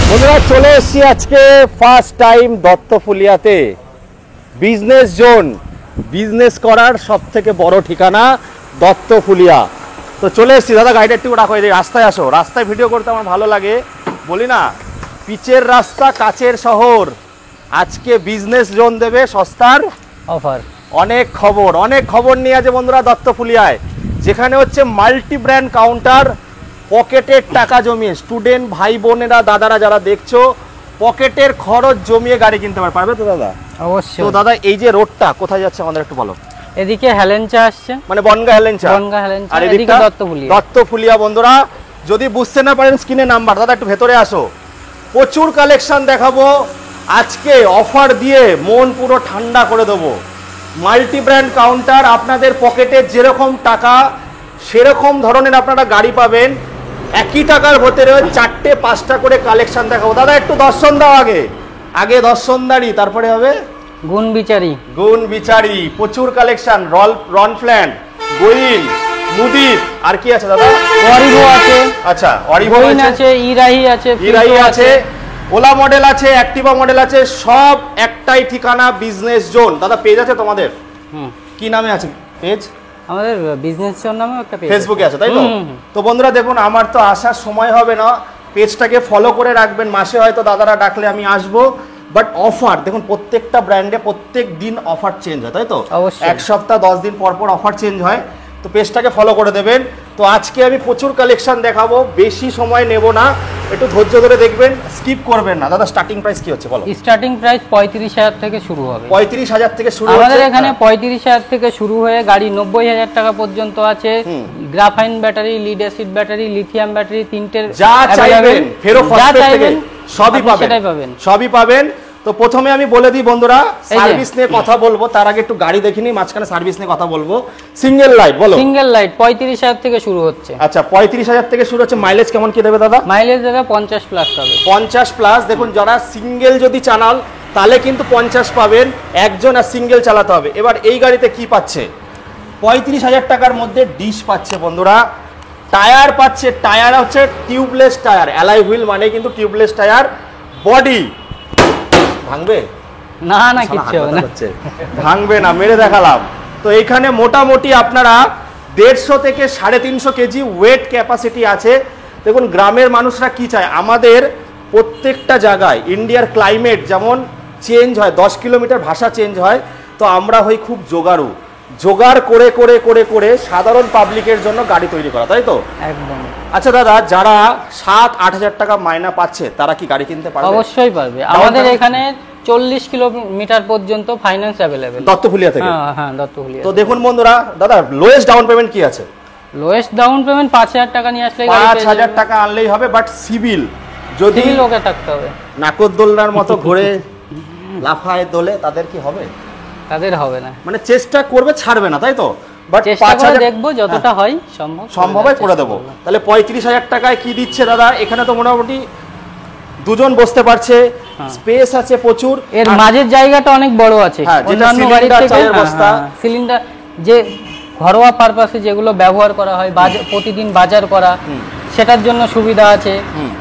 বন্ধুরা চলে এসেছি আজকে ফার্স্ট টাইম দত্তফুলিয়াতে। বিজনেস জোন, বিজনেস করার সব থেকে বড় ঠিকানা দত্তফুলিয়া। তো চলে এসেছি। দাদা গাড়িটা একটু রাখো, এই রাস্তায় আসো। রাস্তায় ভিডিও করতে আমার ভালো লাগে, বলি না পিচের রাস্তা কাচের শহর। আজকে বিজনেস জোন দেবে সস্তার অফার। অনেক খবর নিয়ে আছে বন্ধুরা দত্তফুলিয়ায়, যেখানে হচ্ছে মাল্টি ব্র্যান্ড কাউন্টার। পকেটের টাকা জমিয়ে স্টুডেন্ট ভাই বোনেরা দাদারা যারা দেখছো, পকেটের খরচ জমিয়ে গাড়ি কিনতে পারবে তো দাদা? অবশ্যই। তো দাদা এই যে রোডটা কোথায় যাচ্ছে আমাদের একটু বলো। এদিকে হেলেঞ্চা আসছে, মানে বনগা হেলেঞ্চা, আর এদিকে দত্তফুলিয়া। বন্ধুরা যদি বুঝতে না পারেন স্ক্রিনে নাম্বার। দাদা একটু ভেতরে আসো, প্রচুর কালেকশন দেখাবো আজকে। অফার দিয়ে মন পুরো ঠান্ডা করে দেবো। মাল্টি ব্র্যান্ড কাউন্টার, আপনাদের পকেটে যেরকম টাকা সেরকম ধরনের আপনারা গাড়ি পাবেন। একই টাকার ভেতরে 4টে 5টা করে কালেকশন দেখাবো। দাদা একটু দর্শন দাও, আগে দর্শনদারি, তারপরে হবে গুণ বিচারি। প্রচুর কালেকশন, রনফ্ল্যান্ড, গোইল, মুদির, আর কি আছে দাদা? অরিভো আছে। আচ্ছা, অরিভো আছে, ইরাহি আছে, ওলা মডেল আছে, অ্যাক্টিভা মডেল আছে। সব একটাই ঠিকানা, বিজনেস জোন। দাদা পেজ আছে তোমাদের? কি নামে আছে পেজ? আমাদের বিজনেস জোন নামে একটা পেজ ফেসবুকে আছে, তাই তো? তো বন্ধুরা দেখুন, আমার তো আসার সময় হবে না, পেজটাকে ফলো করে রাখবেন। মাসে হয়তো দাদারা ডাকলে আমি আসবো, বাট অফার দেখুন, প্রত্যেকটা ব্র্যান্ডে প্রত্যেক দিন অফার চেঞ্জ হয়, তাই তো? এক সপ্তাহ 10 দিন পর পর অফার চেঞ্জ হয়। তো পেজটাকে ফলো করে দেবেন। তো আজকে আমি প্রচুর কালেকশন দেখাবো, বেশি সময় নেব না, একটু ধৈর্য ধরে দেখবেন, স্কিপ করবেন না। দাদা স্টার্টিং প্রাইস কি হচ্ছে বলো? স্টার্টিং প্রাইস 35,000 থেকে শুরু হবে। 35,000 থেকে শুরু হচ্ছে আমাদের এখানে। 35,000 থেকে শুরু হয়ে গাড়ি 90,000 টাকা পর্যন্ত আছে। Graphene battery, lead acid battery, lithium battery, তিনটের যা চাইবেন ফেরো ফার্স্ট থেকে সবই পাবেন। তো প্রথমে আমি বলে দিই বন্ধুরা, সার্ভিস নিয়ে কথা বলবো, তার আগে একটু গাড়ি দেখিনি, মাঝখানে সার্ভিস নিয়ে কথা বলবো। সিঙ্গেল লাইট বলো। সিঙ্গেল লাইট 35,000 থেকে শুরু হচ্ছে। আচ্ছা, 35,000 থেকে শুরু হচ্ছে। মাইলেজ কেমন কি দেবে দাদা? মাইলেজ দেবে 50 প্লাস পাবে। 50 প্লাস। দেখুন, যারা সিঙ্গেল যদি চালান তাহলে কিন্তু 50 পাবেন, একজন আর সিঙ্গেল চালাতে হবে। এবার এই গাড়িতে কি পাচ্ছে? 35,000 টাকার মধ্যে ডিশ পাচ্ছে বন্ধুরা, টায়ার পাচ্ছে। টায়ার হচ্ছে টিউবলেস টায়ার, অ্যালয় হুইল মানে কিন্তু টিউবলেস টায়ার। বডি ভাঙবে না, কিচ্ছু হবে না, ভাঙবে না, মেরে দেখালাম। তো এইখানে মোটামুটি আপনারা 150 থেকে 350 কেজি ওয়েট ক্যাপাসিটি আছে। দেখুন, গ্রামের মানুষরা কি চায়, আমাদের প্রত্যেকটা জায়গায় ইন্ডিয়ার ক্লাইমেট যেমন চেঞ্জ হয়, 10 কিলোমিটার ভাষা চেঞ্জ হয়, তো আমরা হই খুব জোগাড় করে করে করে করে সাধারণ পাবলিকের জন্য গাড়ি তৈরি করা, তাই তো? একদম। আচ্ছা দাদা, যারা 7-8 হাজার টাকা মাইনা পাচ্ছে তারা কি গাড়ি কিনতে পারবে? অবশ্যই পারবে। আমাদের এখানে 40 কিলোমিটার পর্যন্ত ফাইন্যান্স অ্যাভেলেবেল দত্তফুলিয়া থেকে। হ্যাঁ, দত্তফুলিয়া। তো দেখুন বন্ধুরা, দাদা লোয়েস্ট ডাউন পেমেন্ট কি আছে? লোয়েস্ট ডাউন পেমেন্ট 5,000 টাকা নিয়ে আসলে 5,000 টাকা আনলেই হবে। বাট সিভিল যদি ওকে থাকতে হবে। নাকরদোলনার মতো ঘুরে লাফায় দোলে, তাদের কি হবে? তাদের হবে না, মানে চেষ্টা করবে, ছাড়বে না, তাই তো? বাট চেষ্টা করে দেখবো, যতটা হয় সম্ভব করে দেবো। তাহলে 35,000 টাকায় কি দিচ্ছে দাদা? এখানে তো মোটামুটি দুজন বসতে পারছে, স্পেস আছে প্রচুর, এর মাঝের জায়গাটা অনেক বড় আছে। অন্যান্য গাড়ির থেকে সিলিন্ডার যে ঘরোয়া পারপাসে যেগুলো ব্যবহার করা হয়, প্রতিদিন বাজার করা, সেটার জন্য সুবিধা আছে।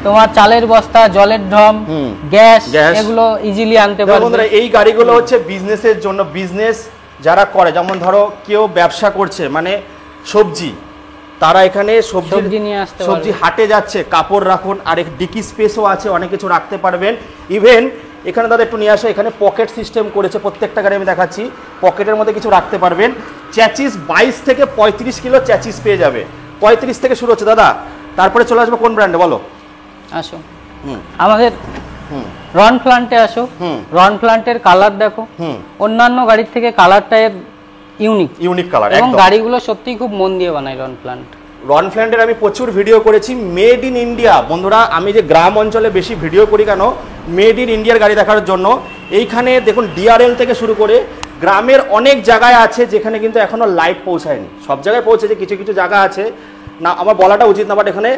তোমার চালের বস্তা, জলের ড্রাম, গ্যাস, এগুলো ইজিলি আনতে পারবে। বন্ধুরা এই গাড়িগুলো হচ্ছে বিজনেসের জন্য। বিজনেস যারা করে, যেমন ধরো কেউ ব্যবসা করছে, মানে সবজি, তারা এখানে সবজি নিয়ে আসতে, সবজি হাটে যাচ্ছে, কাপড় রাখুন, আর ডিকি স্পেসও আছে, অনেক কিছু রাখতে পারবেন। ইভেন এখানে দাদা একটু নিয়ে আসো, এখানে পকেট সিস্টেম করেছে প্রত্যেকটা গাড়ি, আমি দেখাচ্ছি। পকেটের মধ্যে কিছু রাখতে পারবেন। চ্যাচিস 22 থেকে 35 কিলো চ্যাচিস পেয়ে যাবে। 35 থেকে শুরু হচ্ছে দাদা। তারপরে চলে আসবো কোন ব্র্যান্ডে বলো? আসো আমাদের রনফ্ল্যান্টে আসো। রনফ্ল্যান্টের কালার দেখো, অন্যান্য গাড়ির থেকে কালারটা ইউনিক কালার, এবং গাড়িগুলো সত্যিই খুব মন দিয়ে বানায় রনফ্ল্যান্টের। আমি প্রচুর ভিডিও করেছি, মেড ইন ইন্ডিয়া। বন্ধুরা আমি যে গ্রাম অঞ্চলে বেশি ভিডিও করি কেন, মেড ইন ইন্ডিয়ার গাড়ি দেখার জন্য। এইখানে দেখুন ডিআরএল থেকে শুরু করে গ্রামের অনেক জায়গায় আছে যেখানে কিন্তু এখনো লাইট পৌঁছায়নি। সব জায়গায় পৌঁছেছে, কিছু কিছু জায়গা আছে না, আমার বলাটা উচিত না, বাট এখানে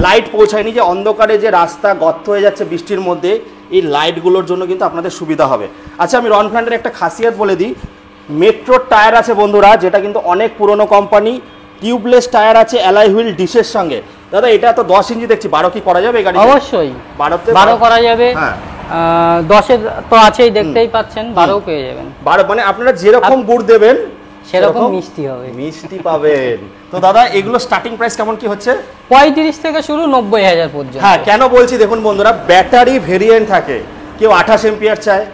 লাইট পৌঁছায়নি। যে অন্ধকারে যে রাস্তা গর্ত হয়ে যাচ্ছে বৃষ্টির মধ্যে, এই লাইটগুলোর জন্য কিন্তু আপনাদের সুবিধা হবে। আচ্ছা, আমি রনফ্ল্যান্টের একটা খাসিয়াত বলে দিই। মেট্রো টায়ার আছে বন্ধুরা, যেটা কিন্তু অনেক পুরনো কোম্পানি। টিউবলেস টায়ার আছে অ্যালয় হুইল ডিশের সঙ্গে। দাদা এটা তো 10 ইঞ্চি দেখছি, 12 কি করা যাবে এই গাড়ি? অবশ্যই 12 করা যাবে। হ্যাঁ 10-এর তো আছেই, দেখতেই পাচ্ছেন, 12 পেয়ে যাবেন। 12 মানে আপনারা যেরকম গুড় দেবেন সেরকম মিষ্টি হবে, মিষ্টি পাবেন। তো দাদা এগুলো স্টার্টিং প্রাইস কেমন কি হচ্ছে? 35 থেকে শুরু, 90,000 পর্যন্ত। হ্যাঁ কেন বলছি দেখুন বন্ধুরা, ব্যাটারি ভেরিয়েন্ট থাকে, কেউ 28 এম্পিয়ার চায়,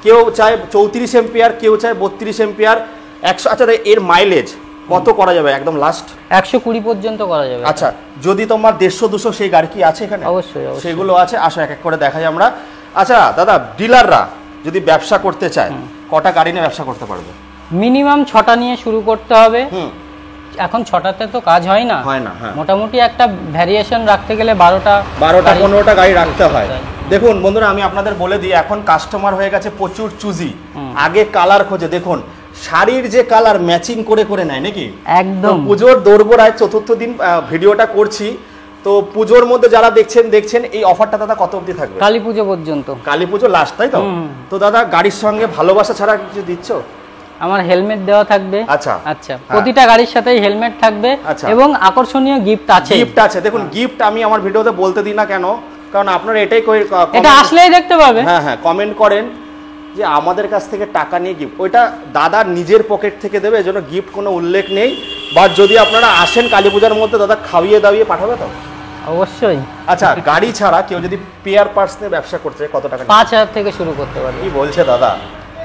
কেউ চায় 34 এম্পিয়ার, কেউ চায় 32 এম্পিয়ার, 100। আচ্ছা এর মাইলেজ কত করা যাবে একদম লাস্ট? 120 পর্যন্ত করা যাবে। আচ্ছা যদি তোমার 150-200 সেই গাড়ি কি আছে এখানে? অবশ্যই সেগুলো আছে, আসো এক এক করে দেখাই আমরা। আচ্ছা দাদা ডিলাররা যদি ব্যবসা করতে চায় কটা গাড়ি নিয়ে ব্যবসা করতে পারবে? মিনিমাম 6টা নিয়ে শুরু করতে হবে। এখন 6টাতে তো কাজ হয় না, হ্যাঁ। মোটামুটি একটা ভ্যারিয়েশন রাখতে গেলে 12টা 15টা গাড়ি রাখতে হয়। দেখুন বন্ধুরা আমি আপনাদের বলে দিই, এখন কাস্টমার হয়ে গেছে প্রচুর চুজি, আগে কালার খোঁজে। দেখুন শাড়ির যে কালার ম্যাচিং করে করে নেয় নাকি একদম। পুজোর দোরগোড়ায় 4র্থ দিন ভিডিওটা করছি, তো পুজোর মধ্যে যারা দেখছেন এই অফারটা দাদা কত অবধি থাকবে? কালী পুজো পর্যন্ত। কালী পুজো লাস্ট, তাই তো? তো দাদা গাড়ির সঙ্গে ভালোবাসা ছাড়া কিছু দিচ্ছ? আমার হেলমেট দেওয়া থাকবে। আচ্ছা আচ্ছা, প্রতিটা গাড়ির সাথেই হেলমেট থাকবে এবং আকর্ষণীয় গিফট আছে। গিফট আছে, দেখুন গিফট আমি আমার ভিডিওতে বলতে দিই না কেন, কারণ আপনারা এটাই এটা আসলেই দেখতে পাবে। হ্যাঁ কমেন্ট করেন যে আমাদের কাছ থেকে টাকা নিয়ে গিফট, ওইটা দাদা নিজের পকেট থেকে দেবে, এজন্য গিফট কোনো উল্লেখ নেই। বা যদি আপনারা আসেন কালী পূজার মধ্যে দাদা খাইয়ে দাওয়িয়ে পাঠাবে তো? অবশ্যই। আচ্ছা গাড়ি ছাড়া কেউ যদি পেয়ার পার্টস নিয়ে ব্যবসা করছে কত টাকা? 5,000 থেকে শুরু করতে পারবে। কি বলছে দাদা?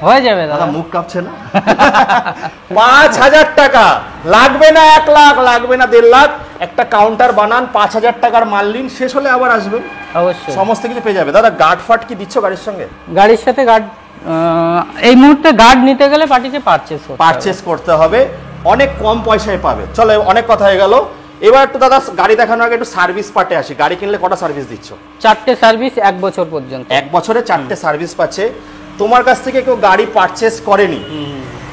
হয়ে যাবে দাদা, মুখ কাঁপছে না? 5,000 টাকা লাগবে না, 1 লাখ লাগবে না, 1.5 লাখ, একটা কাউন্টার বানান, 5,000 টাকার মাল নিন, শেষ হলে আবার আসবেন, অবশ্যই সমস্ত কিছু পেয়ে যাবে। দাদা গার্ড ফাট কি দিচ্ছ গাড়ির সঙ্গে? গাড়ির সাথে গার্ড, এই মুহূর্তে গার্ড নিতে গেলে পার্টিতে পারচেজ করতে হবে, অনেক কম পয়সায় পাবে। চলো অনেক কথা হয়ে গেল, এবার একটু দাদা গাড়ি দেখানোর আগে একটু সার্ভিস পার্টে আসি। গাড়ি কিনলে কটা সার্ভিস দিচ্ছ? 4টে সার্ভিস 1 বছর পর্যন্ত। 1 বছরে 4টে সার্ভিস পাচ্ছে। তোমার কাছ থেকে কেউ গাড়ি পারচেজ করেনি,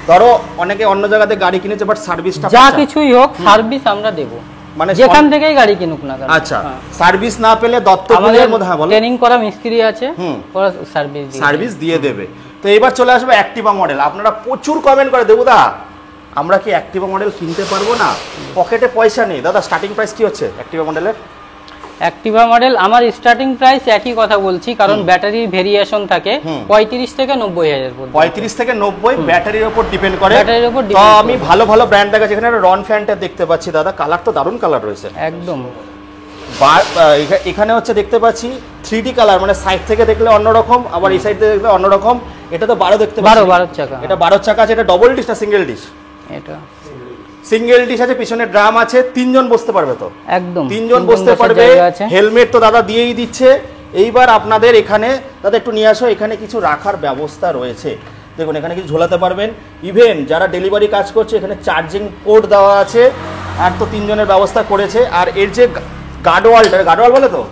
ধরো অনেকে অন্য জায়গাতে গাড়ি কিনেছে বাট সার্ভিসটা যা কিছুই হোক সার্ভিস আমরা দেব, মানে যেখান থেকেই গাড়ি কিনুক না কেন। আচ্ছা সার্ভিস না পেলে দত্তপুরের মধ্যে, হ্যাঁ বলো, ট্রেনিং করা মিস্ত্রি আছে, ওরা সার্ভিস দিয়ে দেবে। তো এবার চলে আসবে অ্যাক্টিভা মডেল। আপনারা প্রচুর কমেন্ট করে, দেবুদা আমরা কি অ্যাক্টিভা মডেল কিনতে পারবো না, পকেটে পয়সা নেই। দাদা স্টার্টিং প্রাইস কি হচ্ছে অ্যাক্টিভা মডেলের? অ্যাক্টিভা মডেল আমার স্টার্টিং প্রাইস একই কথা বলছি, কারণ ব্যাটারি ভেরিয়েশন থাকে 35 থেকে 90,000 পর্যন্ত। 35 থেকে 90 ব্যাটারির উপর ডিপেন্ড করে। তো আমি ভালো ব্র্যান্ড দেখাচ্ছি, এখানে রন ফ্যানটা দেখতে পাচ্ছি দাদা, কালার তো দারুণ কালার রয়েছে একদম। এখানে হচ্ছে দেখতে পাচ্ছি 3D কালার, মানে সাইড থেকে দেখলে অন্যরকম, আবার এই সাইড থেকে দেখলে অন্যরকম। এটা তো 12 দেখতে পাচ্ছি, 12 চাকা। এটা 12 চাকা আছে। এটা ডবল ডিশ না সিঙ্গেল ডিশ? এটা সিঙ্গেল ডিশ আছে, পিছনে ড্রাম আছে, 3 জন বসতে পারবে তো? একদম 3 জন বসতে পারবে। হেলমেট তো দাদা দিয়েই দিচ্ছে। এইবার আপনাদের এখানে দাদা একটু নিয়ে আসো, এখানে কিছু রাখার ব্যবস্থা রয়েছে। দেখুন এখানে কিছু ঝোলাতে পারবেন, ইভেন যারা ডেলিভারি কাজ করছে এখানে চার্জিং পোর্ট দেওয়া আছে, আর তো 3 জনের ব্যবস্থা করেছে। আর এর যে গার্ডওয়াল বলে তো,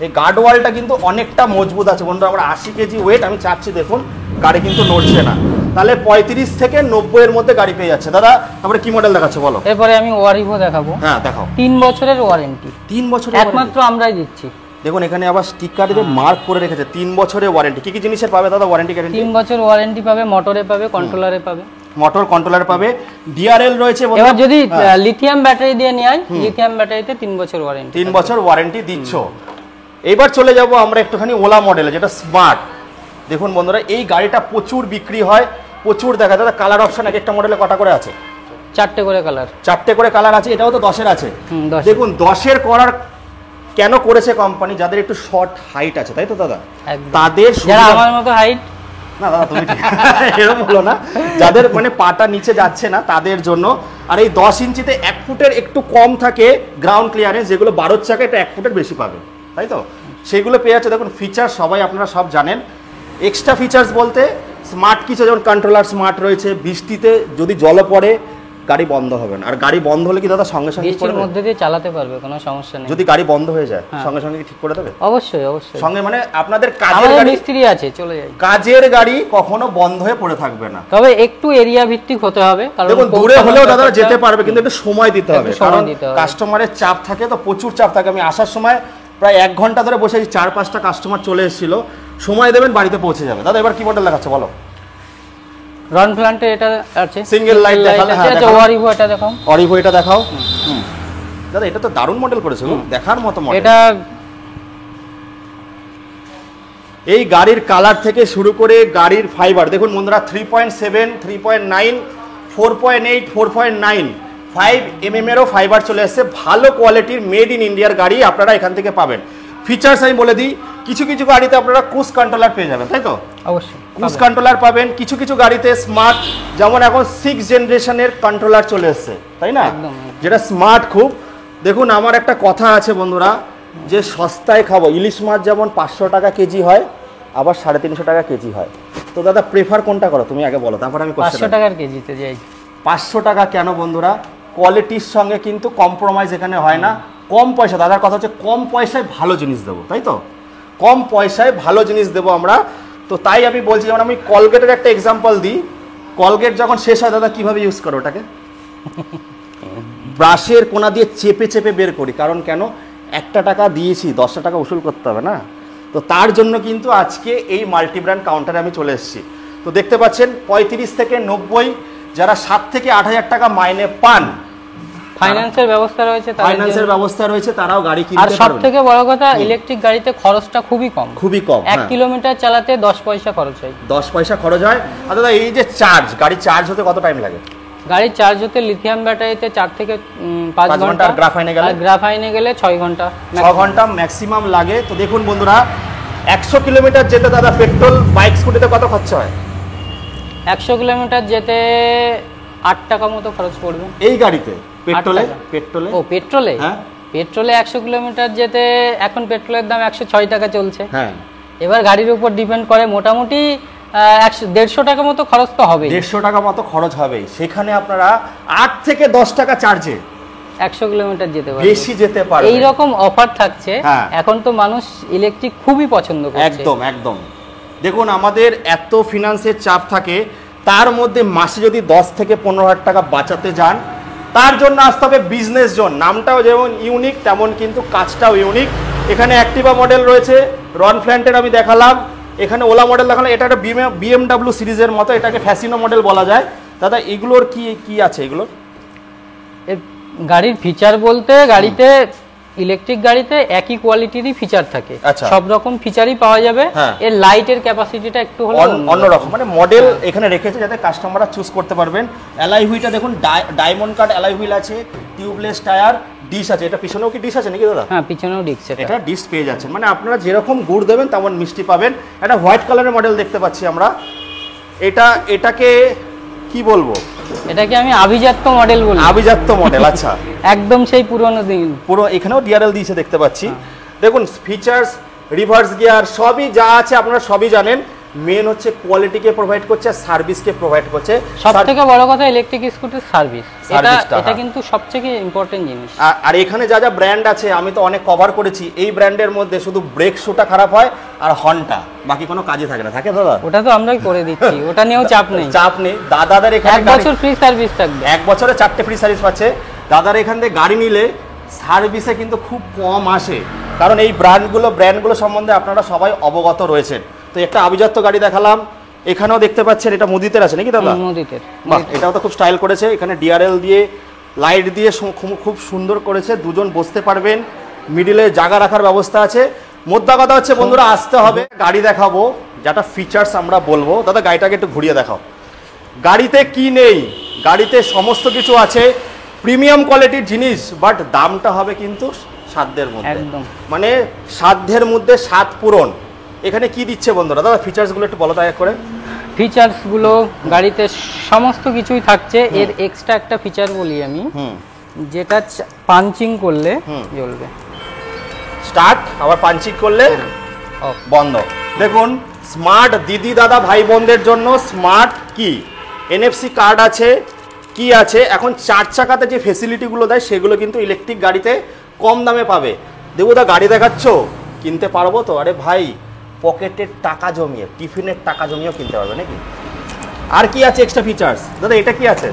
এই গার্ডওয়ালটা কিন্তু অনেকটা মজবুত আছে বন্ধুরা। আমরা 80 কেজি ওয়েট, আমি চাচ্ছি দেখুন গাড়ি কিন্তু নড়ছে না। তাহলে 35 থেকে 90 এর মধ্যে গাড়ি পেয়ে যাচ্ছে। দাদা তারপরে কি মডেল দেখাচ্ছে বলো? এরপরে আমি ওয়ারিভো দেখাবো। হ্যাঁ দেখাও। 3 বছরের ওয়ারেন্টি। 3 বছর একমাত্র আমরাই দিচ্ছি। দেখুন এখানে আবার স্টিকার দিয়ে মার্ক করে রেখেছে 3 বছরের ওয়ারেন্টি। কি কি জিনিসের পাবে দাদা ওয়ারেন্টি গ্যারান্টি? 3 বছর ওয়ারেন্টি পাবে, মোটরে পাবে, কন্ট্রোলারে পাবে। মোটর কন্ট্রোলার পাবে, ডিআরএল রয়েছে। এবার যদি লিথিয়াম ব্যাটারি দিয়ে নেয়, লিথিয়াম ব্যাটারিতে 3 বছর ওয়ারেন্টি। 3 বছর ওয়ারেন্টি দিচ্ছ। এবার চলে যাব আমরা একটুখানি ওলা মডেলে, যেটা স্মার্ট। দেখুন বন্ধুরা এই গাড়িটা প্রচুর বিক্রি হয়, প্রচুর দেখা যায়। দাদা কালার অপশন এক একটা মডেলে কটা করে আছে? 4টে করে কালার। 4টে করে কালার আছে। এটাও তো 10-এর আছে। দেখুন 10-এর করার কেন করেছে কোম্পানি, যাদের একটু শর্ট হাইট আছে, তাই তো দাদা? তাদের, যারা আমার মতো হাইট না দাদা তুমি এরকম বলো না, যাদের মানে পাটা নিচে যাচ্ছে না তাদের জন্য। আর এই 10 ইঞ্চিতে 1 ফুটের একটু কম থাকে গ্রাউন্ড ক্লিয়ারেন্স, যেগুলো 12 চাকা এটা 1 ফুটের বেশি পাবে, তাই তো? সেগুলো পেয়ে যাচ্ছে। দেখুন ফিচার সবাই আপনারা সব জানেন। এক্সট্রা ফিচার্স বলতে স্মার্ট কিছু, যেমন কন্ট্রোলার স্মার্ট রয়েছে। বৃষ্টিতে যদি জল পড়ে গাড়ি বন্ধ হবে না। আর গাড়ি বন্ধ হলে কি দাদা সঙ্গে সঙ্গে বৃষ্টির মধ্যে দিয়ে চালাতে পারবে, কোনো সমস্যা নেই। যদি গাড়ি বন্ধ হয়ে যায় সঙ্গে সঙ্গে ঠিক করে দেবে? অবশ্যই অবশ্যই। সঙ্গে মানে আপনাদের কাজের গাড়ি, মিস্ত্রি আছে, চলে যায়। কাজের গাড়ি কখনো বন্ধ হয়ে পড়ে থাকবে না। তবে একটু এরিয়া ভিত্তিক হতে হবে, কারণ দেখুন দূরে হলেও দাদা যেতে পারবে, কিন্তু একটু সময় দিতে হবে, কারণ কাস্টমারের চাপ থাকে, তো প্রচুর চাপ থাকে। আমি আসার সময় প্রায় 1 ঘন্টা ধরে বসে আছি, 4-5টা কাস্টমার চলে এসেছিল। সময় দেবেন বাড়িতে পৌঁছে যাবে। দাদা এবার কি মডেল দেখাচ্ছে বলো? রন প্ল্যান্টে এটা আছে, সিঙ্গেল লাইট দেখালে। হ্যাঁ আচ্ছা ওয়ারিভো এটা দেখাও। ওয়ারিভো এটা দেখাও। দাদা এটা তো দারুণ মডেল করেছে গো, দেখার মতো মডেল। এটা এই গাড়ির কালার থেকে শুরু করে গাড়ির ফাইবার দেখুন বন্ধুরা, 3.7, 3.9, 4.8, 4.9, 5 mm এরও ফাইবার চলে আসছে। ভালো কোয়ালিটির মেড ইন ইন্ডিয়ার গাড়ি আপনারা এখান থেকে পাবেন। ফিচার্স আমি বলে দিই, কিছু কিছু গাড়িতে আপনারা ক্রুজ কন্ট্রোলার পেয়ে যাবেন, তাই তো? অবশ্যই ক্রুজ কন্ট্রোলার পাবেন, কিছু কিছু গাড়িতে স্মার্ট, যেমন এখন 6 জেনারেশনের কন্ট্রোলার চলে এসছে, তাই না? একদম। যেটা স্মার্ট খুব। দেখুন আমার একটা কথা আছে বন্ধুরা, যে সস্তায় খাবো, ইলিশ মাছ যেমন 500 টাকা কেজি হয়, আবার 350 টাকা কেজি হয়। তো দাদা প্রেফার কোনটা করো তুমি আগে বলো, তারপর আমি 500 টাকার কেজিতে যাই। 500 টাকা কেন বন্ধুরা? কোয়ালিটির সঙ্গে কিন্তু কম্প্রোমাইজ এখানে হয় না। কম পয়সা, দাদার কথা হচ্ছে কম পয়সায় ভালো জিনিস দেবো, তাই তো? কম পয়সায় ভালো জিনিস দেবো আমরা। তো তাই আমি বলছি, যেমন আমি কলগেটের একটা এক্সাম্পল দিই। কলগেট যখন শেষ হয় দাদা কিভাবে ইউজ করো ওটাকে? ব্রাশের কোনা দিয়ে চেপে চেপে বের করি। কারণ কেন? 1 টাকা দিয়েছি, 10 টাকা উসুল করতে হবে না? তো তার জন্য কিন্তু আজকে এই মাল্টি ব্র্যান্ড কাউন্টারে আমি চলে এসেছি। তো দেখতে পাচ্ছেন 35 থেকে 90, যারা 7 থেকে 8,000 টাকা মাইনে পান, ফাইন্যান্সের ব্যবস্থা রয়েছে, ফাইন্যান্সের ব্যবস্থা রয়েছে, তারাও গাড়ি আর কিনতে পারবেন। সবথেকে বড় কথা, ইলেকট্রিক গাড়িতে খরচটা খুবই কম, খুবই কম। 1 কিলোমিটার চালাতে 10 পয়সা খরচ হয়। 10 পয়সা খরচ হয়। আর দাদা এই যে চার্জ, গাড়ি চার্জ হতে কত টাইম লাগে? গাড়ি চার্জ হতে লিথিয়াম ব্যাটারিতে 4 থেকে 5 ঘন্টা, আর গ্রাফাইনে গেলে? আর গ্রাফাইনে গেলে 6 ঘন্টা, 6 ঘন্টা ম্যাক্সিমাম লাগে। তো দেখুন বন্ধুরা, 100 কিলোমিটার যেতে দাদা পেট্রোল বাইক স্কুটিতে কত খরচা হয়? 100 কিলোমিটার যেতে 8 টাকা মতো খরচ পড়বে এই গাড়িতে পেট্রোলে? পেট্রোলে ও পেট্রোলে, হ্যাঁ, পেট্রোলে 100 কিলোমিটার যেতে এখন পেট্রোলের দাম 106 টাকা চলছে। হ্যাঁ, এবার গাড়ির উপর ডিপেন্ড করে, মোটামুটি 150 টাকা মতো খরচ তো হবে, 150 টাকা মতো খরচ হবে। সেখানে আপনারা 8 থেকে 10 টাকা চার্জে 100 কিলোমিটার যেতে পারবে, বেশি যেতে পারবে। এই রকম অফার থাকছে। হ্যাঁ। এখন তো মানুষ ইলেকট্রিক খুবই পছন্দ করছে। একদম একদম। দেখুন আমাদের এত ফিনান্সের চাপ থাকে, তার মধ্যে মাসে যদি 10 থেকে 15,000 টাকা বাঁচাতে যান, তার জন্য আসতে হবে বিজনেস জোন। নামটাও যেমন ইউনিক, তেমন কিন্তু কাজটাও ইউনিক। এখানে অ্যাক্টিভা মডেল রয়েছে, রন ফ্ল্যান্টের আমি দেখালাম, এখানে ওলা মডেল দেখালাম। এটা একটা BMW সিরিজের মতো, এটাকে ফ্যাসিনো মডেল বলা যায়। দাদা এগুলোর কি কি আছে? এগুলোর এর গাড়ির ফিচার বলতে, গাড়িতে ইলেকট্রিক গাড়িতে একই কোয়ালিটিরই ফিচার থাকে, আচ্ছা। সব রকম ফিচারই পাওয়া যাবে। হ্যাঁ। এর লাইটের ক্যাপাসিটিটা একটু হলো অন্যরকম, মানে মডেল এখানে রেখেছে যাতে কাস্টমাররা চুজ করতে পারবেন। অ্যালয় হুইলটা দেখুন, ডায়মন্ড কাট অ্যালয় হুইল আছে, টিউবলেস টায়ার, ডিশ আছে। এটা পিছনেও কি ডিশ আছে নাকি দাদা? হ্যাঁ, পিছনেও ডিস্ক। এটা ডিশ পেয়ে যাচ্ছেন, মানে আপনারা যেরকম গুড় দেবেন তেমন মিষ্টি পাবেন। একটা হোয়াইট কালারের মডেল দেখতে পাচ্ছি আমরা। এটাকে কি বলবো? এটাকে আমি আভিজাত্য মডেল বলি। আভিজাত্য মডেল, আচ্ছা। একদম সেই পুরনো দিন। পুরো এখানেও ডিআরএল দিয়েছে দেখতে পাচ্ছি। দেখুন ফিচার্স, রিভার্স গিয়ার সবই যা আছে আপনারা সবই জানেন। মেন হচ্ছে কোয়ালিটিকে প্রোভাইড করছে আর সার্ভিসকে প্রোভাইড করছে। সবথেকে বড় কথা ইলেকট্রিক স্কুটির সার্ভিস, এটা হ্যাঁ। কিন্তু সবথেকে ইম্পর্টেন্ট জিনিস। আর এখানে যা যা ব্র্যান্ড আছে আমি তো অনেক কভার করেছি, এই ব্র্যান্ডের মধ্যে শুধু ব্রেক শুটা খারাপ হয় আর হর্নটা, বাকি কোনো কাজে থাকে না। থাকে দাদা? ওটা তো আমরাই করে দিচ্ছি, ওটা নিয়েও চাপ নেই। চাপ নেই। দাদাদের এখানে 1 বছর ফ্রি সার্ভিস থাকবে। 1 বছরে 4টে ফ্রি সার্ভিস পাচ্ছে। দাদার এখান থেকে গাড়ি নিলে সার্ভিসে কিন্তু খুব কম আসে, কারণ এই ব্র্যান্ডগুলো সম্বন্ধে আপনারা সবাই অবগত রয়েছেন। তো একটা আভিজাত্য গাড়ি দেখালাম, এখানেও দেখতে পাচ্ছেন এটা মুদিতের আছে নাকি দাদা? মুদিতের। বাহ, এটাও তো খুব স্টাইল করেছে। এখানে ডিআরএল দিয়ে লাইট দিয়ে খুব সুন্দর করেছে, দুজন বসতে পারবেন, মিডিলে জায়গা রাখার ব্যবস্থা আছে। মোদ্দা কথা হচ্ছে বন্ধুরা আসতে হবে, গাড়ি দেখাবো, যেটা ফিচার্স আমরা বলবো। দাদা গাড়িটাকে একটু ঘুরিয়ে দেখাও। গাড়িতে কি নেই? গাড়িতে সমস্ত কিছু আছে, প্রিমিয়াম কোয়ালিটির জিনিস, বাট দামটা হবে কিন্তু সাধ্যের মধ্যে। একদম, মানে সাধ্যের মধ্যে স্বাদ পূরণ। এখানে কি দিচ্ছে বন্ধুরা? দাদা ফিচার্সগুলো একটু বলো দয়া করে। ফিচার্সগুলো গাড়িতে সমস্ত কিছুই থাকছে। এর এক্সট্রা একটা ফিচার বলি আমি, যেটা পাঞ্চিং করলে জ্বলবে, স্টার্ট, আবার পাঞ্চিং করলে বন্ধ। দেখুন স্মার্ট দিদি দাদা ভাই বোনদের জন্য স্মার্ট কি এনএফসি কার্ড আছে, কি আছে। এখন 4 চাকাতে যে ফেসিলিটিগুলো দেয় সেগুলো কিন্তু ইলেকট্রিক গাড়িতে কম দামে পাবে। দেবুদা গাড়ি দেখাচ্ছ, কিনতে পারবো তো? আরে ভাই, পকেটের টাকা জমিয়ে, টিফিনের টাকা জমিয়েও কিনতে পারবে নাকি? আর কি আছে এক্সট্রা ফিচার্স? দাদা এটা কি আছে?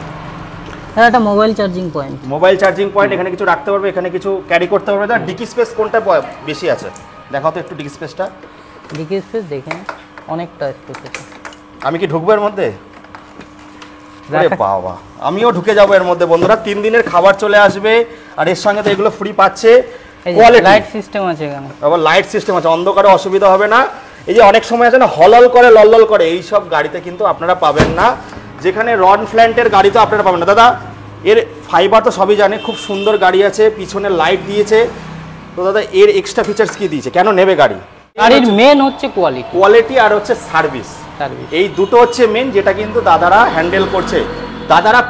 হ্যাঁ, এটা mobile charging point. Mobile charging point, এখানে কিছু রাখতে পারবে, এখানে কিছু ক্যারি করতে পারবে। দাদা ডিকি স্পেস কোনটা বেশি আছে? দেখাও তো একটু ডিকি স্পেসটা। ডিকি স্পেস দেখেন, অনেকটা স্পেস আছে। আমি কি ঢুকবো এর মধ্যে? আরে বাবা, আমিও ঢুকে যাবো এর মধ্যে বন্ধুরা। 3 দিনের খাবার চলে আসবে, আর এর সঙ্গে তো এগুলো ফ্রি পাচ্ছে। লাইট সিস্টেম আছে এখানে, আবার লাইট সিস্টেম আছে, অন্ধকারে অসুবিধা হবে না। এই যে অনেক সময় আছে না হলল করে ললল করে, এই সব গাড়িতে কিন্তু আপনারা পাবেন না, যেখানে রন ফ্ল্যান্টের গাড়ি তো আপনারা পাবেন না। দাদা এর ফাইবার তো সবই জানে, খুব সুন্দর গাড়ি আছে, পিছনে লাইট দিয়েছে। তো দাদা এর এক্সট্রা ফিচার্স কি দিয়েছে, কেন নেবে গাড়ি? গাড়ির মেন হচ্ছে কোয়ালিটি আর হচ্ছে সার্ভিস, এই দুটো হচ্ছে মেন, যেটা কিন্তু দাদারা হ্যান্ডেল করছে।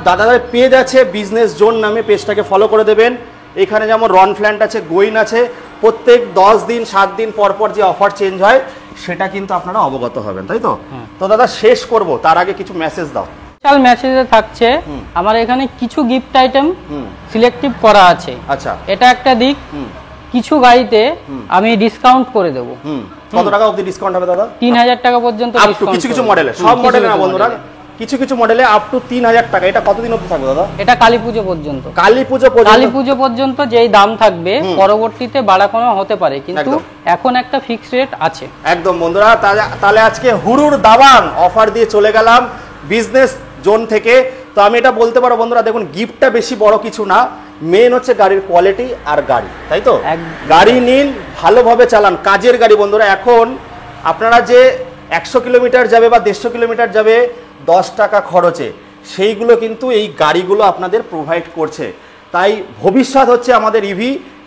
দাদাদের পেজ আছে বিজনেস জোন নামে, পেজটাকে ফলো করে দেবেন। এখানে যেমন রন ফ্ল্যান্ট আছে, গোইন আছে, প্রত্যেক 10 দিন 7 দিন পর পর যে অফার চেঞ্জ হয় সেটা কিন্তু আপনারা অবগত হবেন, তাই তো? তো দাদা শেষ করব তার আগে কিছু মেসেজ দাও। স্পেশাল মেসেজে থাকছে আমার এখানে কিছু গিফট আইটেম সিলেক্টিভ করা আছে। আচ্ছা, এটা একটা দিক। কিছু গাড়িতে আমি ডিসকাউন্ট করে দেব। কত টাকা অবধি ডিসকাউন্ট হবে দাদা? 3000 টাকা পর্যন্ত ডিসকাউন্ট। কিছু কিছু মডেলে, সব মডেলে না বন্ধুরা, কিছু কিছু মডেলে আপ টু 3000 টাকা। এটা কতদিন অবধি থাকবে দাদা? এটা কালী পুজো পর্যন্ত। কালী পুজো পর্যন্ত যেই দাম থাকবে, পরবর্তীতে বাড়া কমা হতে পারে, কিন্তু এখন একটা ফিক্সড রেট আছে। একদম বন্ধুরা, তাহলে আজকে হুড়ুর দাবান অফার দিয়ে চলে গেলাম বিজনেস জোন থেকে। তো আমি এটা বলতে পারো বন্ধুরা, দেখুন গিফটটা বেশি বড় কিছু না, মেন হচ্ছে গাড়ির কোয়ালিটি আর গাড়ি, তাই তো? গাড়ি নিন, ভালোভাবে চালান, কাজের গাড়ি বন্ধুরা। এখন আপনারা যে 100 কিলোমিটার যাবে বা 150 কিলোমিটার যাবে 10 টাকা খরচে, সেইগুলো কিন্তু এই গাড়িগুলো আপনাদের প্রোভাইড করছে। তাই ভবিষ্যৎ হচ্ছে আমাদের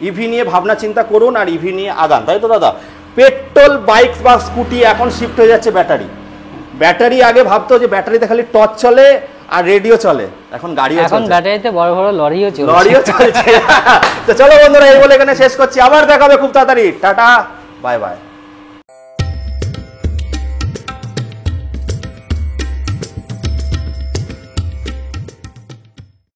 ইভি নিয়ে ভাবনা চিন্তা করুন আর ইভি নিয়ে আগান, তাই তো দাদা? পেট্রোল বাইক বা স্কুটি এখন শিফট হয়ে যাচ্ছে ব্যাটারি। আগে ভাবতো যে ব্যাটারিতে খালি টর্চ চলে আর রেডিও চলে, এখন গাড়িও চলে, এখন ব্যাটারিতে বড় বড় লরিও চলছে। তো চলো বন্ধুরা, এই বলে এখানে শেষ করছি, আবার দেখা হবে খুব তাড়াতাড়ি। Tata, bye bye.